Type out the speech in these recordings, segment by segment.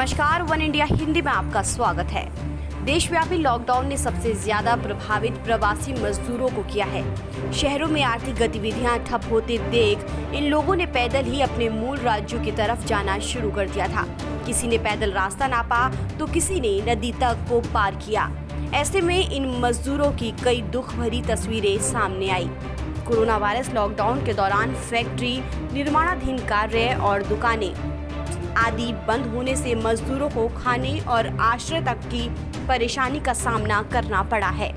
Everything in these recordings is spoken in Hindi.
नमस्कार, वन इंडिया हिंदी में आपका स्वागत है। देशव्यापी लॉकडाउन ने सबसे ज्यादा प्रभावित प्रवासी मजदूरों को किया है। शहरों में आर्थिक गतिविधियां ठप होते देख इन लोगों ने पैदल ही अपने मूल राज्यों की तरफ जाना शुरू कर दिया था। किसी ने पैदल रास्ता नापा तो किसी ने नदी तक को पार किया। ऐसे में इन मजदूरों की कई दुख भरी तस्वीरें सामने आई। कोरोना वायरस लॉकडाउन के दौरान फैक्ट्री, निर्माणाधीन कार्य और दुकानें आदि बंद होने से मजदूरों को खाने और आश्रय तक की परेशानी का सामना करना पड़ा है।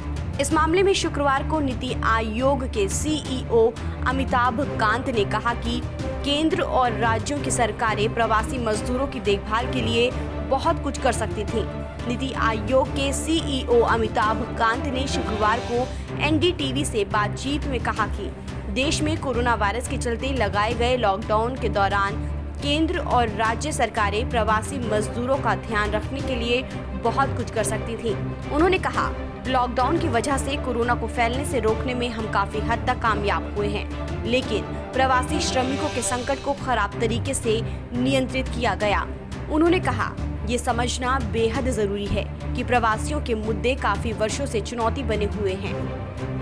इस मामले में शुक्रवार को नीति आयोग के सीईओ अमिताभ कांत ने कहा कि केंद्र और राज्यों की सरकारें प्रवासी मजदूरों की देखभाल के लिए बहुत कुछ कर सकती थीं। नीति आयोग के सीईओ अमिताभ कांत ने शुक्रवार को एनडीटीवी से बातचीत में कहा कि देश में कोरोना वायरस के चलते लगाए गए लॉकडाउन के दौरान केंद्र और राज्य सरकारें प्रवासी मजदूरों का ध्यान रखने के लिए बहुत कुछ कर सकती थी। उन्होंने कहा, लॉकडाउन की वजह से कोरोना को फैलने से रोकने में हम काफी हद तक कामयाब हुए हैं, लेकिन प्रवासी श्रमिकों के संकट को खराब तरीके से नियंत्रित किया गया। उन्होंने कहा, ये समझना बेहद जरूरी है कि प्रवासियों के मुद्दे काफी वर्षों से चुनौती बने हुए हैं।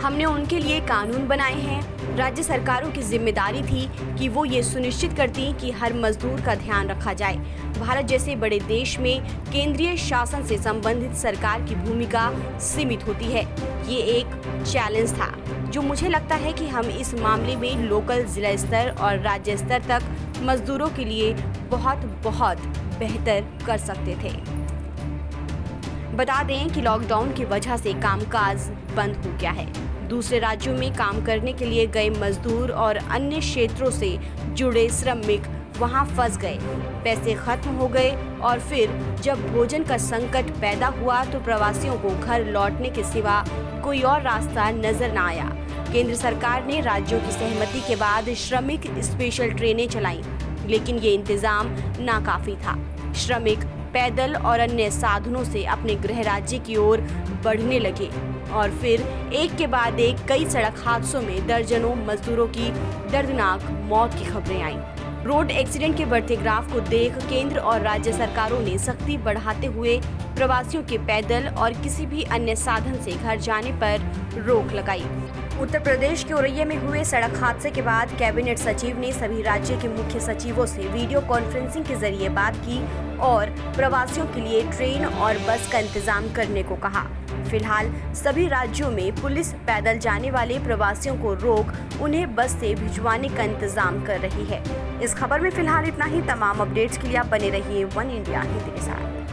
हमने उनके लिए कानून बनाए हैं। राज्य सरकारों की जिम्मेदारी थी कि वो ये सुनिश्चित करती कि हर मजदूर का ध्यान रखा जाए। भारत जैसे बड़े देश में केंद्रीय शासन से संबंधित सरकार की भूमिका सीमित होती है। ये एक चैलेंज था जो मुझे लगता है कि हम इस मामले में लोकल, जिला स्तर और राज्य स्तर तक मजदूरों के लिए बहुत बेहतर कर सकते थे। बता दें कि लॉकडाउन की वजह से कामकाज बंद हो गया है। दूसरे राज्यों में काम करने के लिए गए मजदूर और अन्य क्षेत्रों से जुड़े श्रमिक वहां फंस गए, पैसे खत्म हो गए और फिर जब भोजन का संकट पैदा हुआ तो प्रवासियों को घर लौटने के सिवा कोई और रास्ता नजर न आया। केंद्र सरकार ने राज्यों की सहमति के बाद श्रमिक स्पेशल ट्रेनें चलाईं, लेकिन ये इंतजाम नाकाफी था। श्रमिक पैदल और अन्य साधनों से अपने गृह राज्य की ओर बढ़ने लगे और फिर एक के बाद एक कई सड़क हादसों में दर्जनों मजदूरों की दर्दनाक मौत की खबरें आईं। रोड एक्सीडेंट के बढ़ते ग्राफ को देख केंद्र और राज्य सरकारों ने सख्ती बढ़ाते हुए प्रवासियों के पैदल और किसी भी अन्य साधन से घर जाने पर रोक लगाई। उत्तर प्रदेश के औरैया में हुए सड़क हादसे के बाद कैबिनेट सचिव ने सभी राज्य के मुख्य सचिवों से वीडियो कॉन्फ्रेंसिंग के जरिए बात की और प्रवासियों के लिए ट्रेन और बस का इंतजाम करने को कहा। फिलहाल सभी राज्यों में पुलिस पैदल जाने वाले प्रवासियों को रोक उन्हें बस से भिजवाने का इंतजाम कर रही है। इस खबर में फिलहाल इतना ही। तमाम अपडेट्स के लिए आप बने रहिए वन इंडिया हिंदी के साथ।